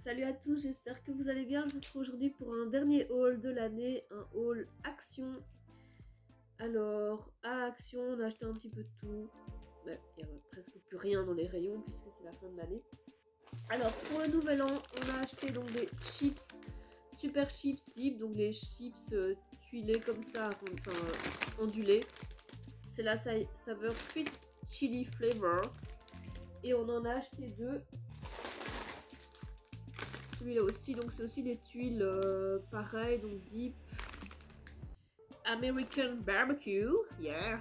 Salut à tous, j'espère que vous allez bien. Je vous retrouve aujourd'hui pour un dernier haul de l'année, un haul Action. Alors, à Action, on a acheté un petit peu de tout. Il n'y a presque plus rien dans les rayons puisque c'est la fin de l'année. Alors, pour le nouvel an, on a acheté donc des chips, super chips dip, donc les chips tuilés comme ça, enfin ondulés. C'est la saveur sweet chili flavor. Et on en a acheté deux. Celui-là aussi, donc c'est aussi des tuiles pareilles, donc deep American barbecue, yeah,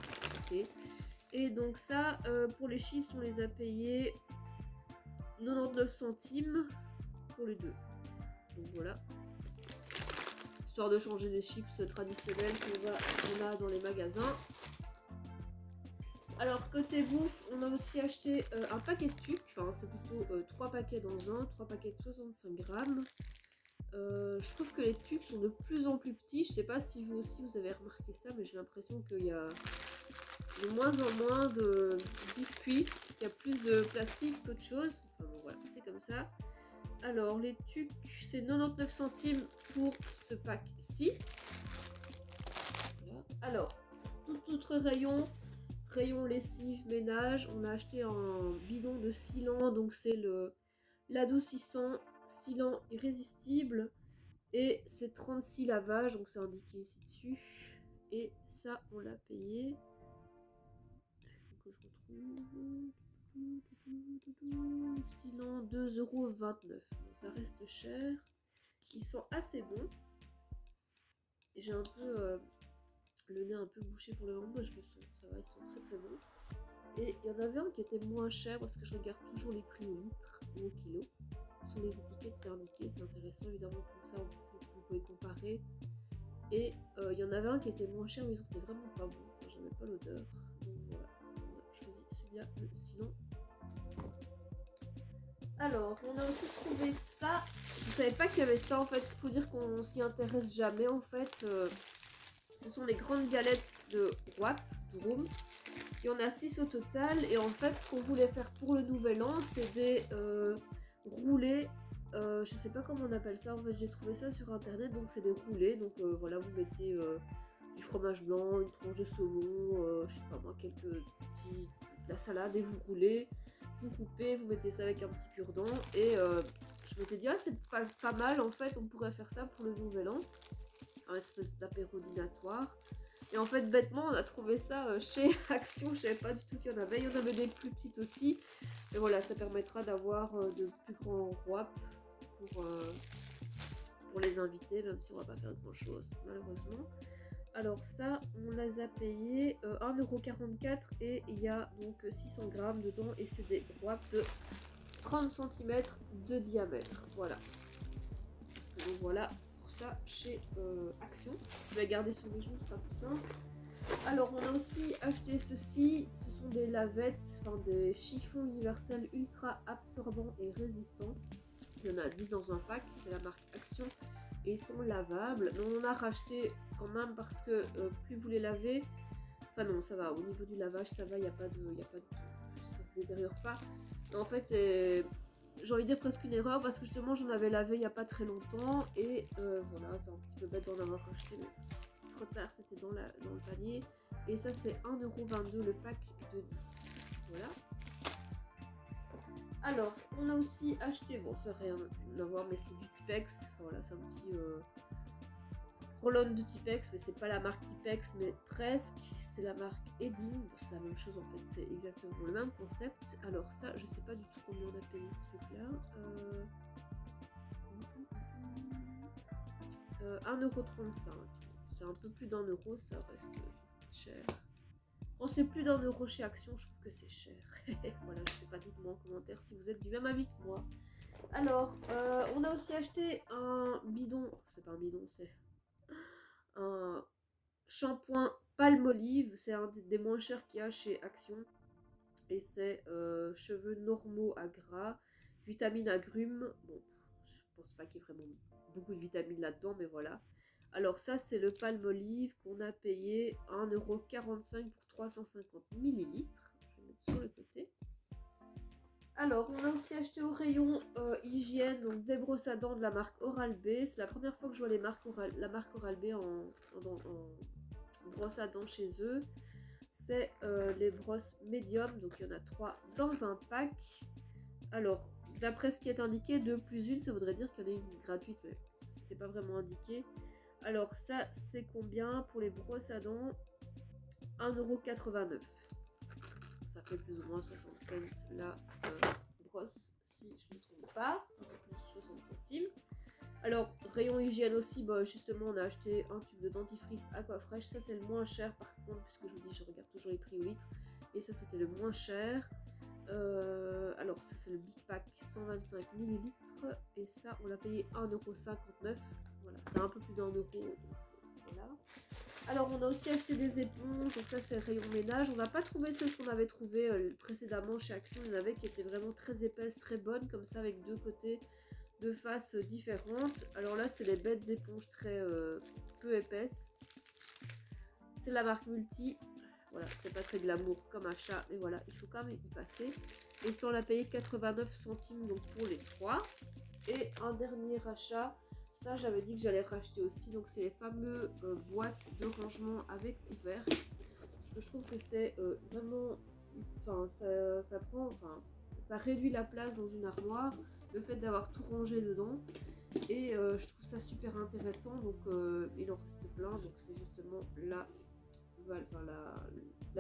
ok. Et donc ça, pour les chips, on les a payés 99 centimes pour les deux. Donc voilà, histoire de changer des chips traditionnels qu'on a dans les magasins. Alors côté bouffe, on a aussi acheté un paquet de tucs, enfin c'est plutôt 3 paquets dans un, 3 paquets de 65 grammes. Je trouve que les tucs sont de plus en plus petits. Je sais pas si vous aussi vous avez remarqué ça, mais j'ai l'impression qu'il y a de moins en moins de biscuits, qu'il y a plus de plastique qu'autre chose. Enfin bon voilà, c'est comme ça. Alors les tucs, c'est 99 centimes pour ce pack-ci. Voilà. Alors, tout autre rayon lessive, ménage, on a acheté un bidon de Silan, donc c'est l'adoucissant Silan irrésistible. Et c'est 36 lavages, donc c'est indiqué ici dessus. Et ça, on l'a payé. Il faut que je retrouve. Sinon, 2,29 €. Donc ça reste cher. Ils sont assez bons. Et j'ai un peu le nez un peu bouché pour le moment, je le sens. Ça va, ils sont très très bons. Et il y en avait un qui était moins cher parce que je regarde toujours les prix au litre ou au kilo. Sur les étiquettes, c'est indiqué, c'est intéressant évidemment, comme ça vous pouvez comparer. Et il y en avait un qui était moins cher, mais ils étaient vraiment pas bons. Enfin, j'aimais pas l'odeur. Donc voilà, on a choisi celui-là, le Silan. Alors, on a aussi trouvé ça. Je savais pas qu'il y avait ça en fait. Il faut dire qu'on s'y intéresse jamais en fait. Ce sont des grandes galettes de WAP, Drum. Il y en a 6 au total. Et en fait, ce qu'on voulait faire pour le nouvel an, c'est des roulés. Je sais pas comment on appelle ça. En fait, j'ai trouvé ça sur internet. Donc, c'est des roulés. Donc, voilà, vous mettez du fromage blanc, une tranche de saumon, je sais pas moi, de la salade et vous roulez. Vous coupez, vous mettez ça avec un petit cure-dent. Et je m'étais dit, ah, c'est pas mal en fait. On pourrait faire ça pour le nouvel an. Un espèce d'apéro dînatoire. Et en fait, bêtement, on a trouvé ça chez Action. Je savais pas du tout qu'il y en avait. Il y en avait des plus petites aussi. Et voilà, ça permettra d'avoir de plus grands wraps pour les invités, même si on va pas faire grand chose, malheureusement. Alors ça, on les a payés 1,44 € et il y a donc 600 grammes dedans. Et c'est des wraps de 30 cm de diamètre. Voilà. Donc voilà. Ça chez Action. Je vais garder sur mes genoux, ce sera plus simple. Alors on a aussi acheté ceci, ce sont des lavettes, enfin des chiffons universels ultra absorbants et résistants. Il y en a 10 dans un pack, c'est la marque Action et ils sont lavables. Mais on en a racheté quand même parce que plus vous les lavez, enfin non ça va, au niveau du lavage ça va, il n'y a pas de, ça se détériore pas. Mais en fait c'est... J'ai envie de dire presque une erreur parce que justement j'en avais lavé il n'y a pas très longtemps et voilà, c'est un petit peu bête d'en avoir racheté mais trop tard, c'était dans le panier. Et ça c'est 1,22 € le pack de 10. Voilà. Alors ce qu'on a aussi acheté, bon c'est rien à voir mais c'est du Tipex. Voilà, c'est un petit roll-on de Tipex, mais c'est pas la marque Tipex mais presque. C'est la marque Edding, bon, c'est la même chose en fait, c'est exactement le même concept. Alors ça, je sais pas du tout combien on a payé ce truc là. 1,35 €. C'est un peu plus d'1 €, ça reste cher. On sait plus d'1 € chez Action, je trouve que c'est cher. Voilà, je sais pas, dites-moi en commentaire si vous êtes du même avis que moi. Alors, on a aussi acheté un bidon, c'est pas un bidon, c'est un shampoing Palmolive, c'est un des moins chers qu'il y a chez Action. Et c'est cheveux normaux à gras, vitamines agrumes. Bon, je pense pas qu'il y ait vraiment beaucoup de vitamines là-dedans, mais voilà. Alors ça, c'est le Palmolive qu'on a payé 1,45 € pour 350 ml. Je vais le mettre sur le côté. Alors, on a aussi acheté au rayon hygiène, donc des brosses à dents de la marque Oral-B. C'est la première fois que je vois la marque Oral-B en brosse à dents chez eux. C'est les brosses médium, donc il y en a 3 dans un pack. Alors, d'après ce qui est indiqué, 2 plus 1, ça voudrait dire qu'il y en a une gratuite, mais c'était pas vraiment indiqué. Alors ça, c'est combien pour les brosses à dents? 1,89 €. Ça fait plus ou moins 60 cents la brosse, si je ne me trompe pas. Un peu plus 60 centimes. Alors, rayon hygiène aussi, bah, justement, on a acheté un tube de dentifrice Aquafresh. Ça, c'est le moins cher par contre, puisque je vous dis, je regarde toujours les prix au litre. Et ça, c'était le moins cher. Alors, ça, c'est le Big Pack 125 ml. Et ça, on l'a payé 1,59 €. Voilà, c'est un peu plus d'1 €. Voilà. Alors, on a aussi acheté des éponges. Donc, ça, c'est le rayon ménage. On n'a pas trouvé celles qu'on avait trouvées précédemment chez Action. Il y en avait qui étaient vraiment très épaisses, très bonnes, comme ça, avec deux côtés, deux faces différentes. Alors là, c'est les bêtes éponges très peu épaisses. C'est la marque Multi. Voilà, c'est pas très glamour comme achat, mais voilà, il faut quand même y passer. Et ça, on l'a payé 89 centimes donc pour les 3. Et un dernier achat, ça j'avais dit que j'allais racheter aussi, donc c'est les fameux boîtes de rangement avec couvert. Parce que je trouve que c'est vraiment, enfin ça réduit la place dans une armoire, le fait d'avoir tout rangé dedans. Et je trouve ça super intéressant, donc il en reste plein, donc c'est justement la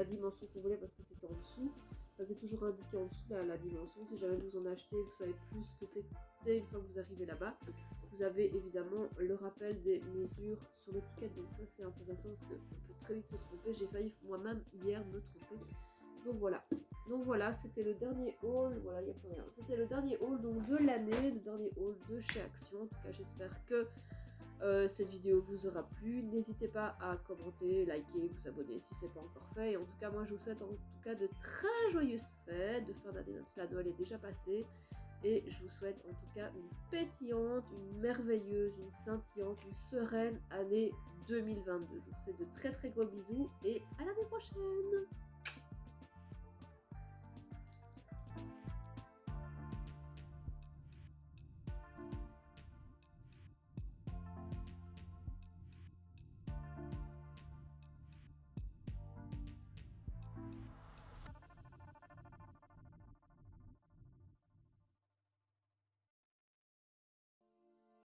dimension qu'on voulait parce que c'était en dessous. Enfin, c'est toujours indiqué en dessous la dimension. Si jamais vous en achetez, vous savez plus ce que c'était une fois que vous arrivez là-bas. Vous avez évidemment le rappel des mesures sur l'étiquette, donc ça c'est intéressant parce qu'on peut très vite se tromper. J'ai failli moi-même hier me tromper. Donc voilà, c'était le dernier haul. Voilà, il n'y a plus rien. C'était le dernier haul donc de l'année, le dernier haul de chez Action. En tout cas, j'espère que cette vidéo vous aura plu. N'hésitez pas à commenter, liker, vous abonner si ce n'est pas encore fait. Et en tout cas, moi je vous souhaite en tout cas de très joyeuses fêtes de fin d'année, même si la Noël est déjà passée. Et je vous souhaite en tout cas une pétillante, une merveilleuse, une scintillante, une sereine année 2022. Je vous fais de très très gros bisous et à l'année prochaine!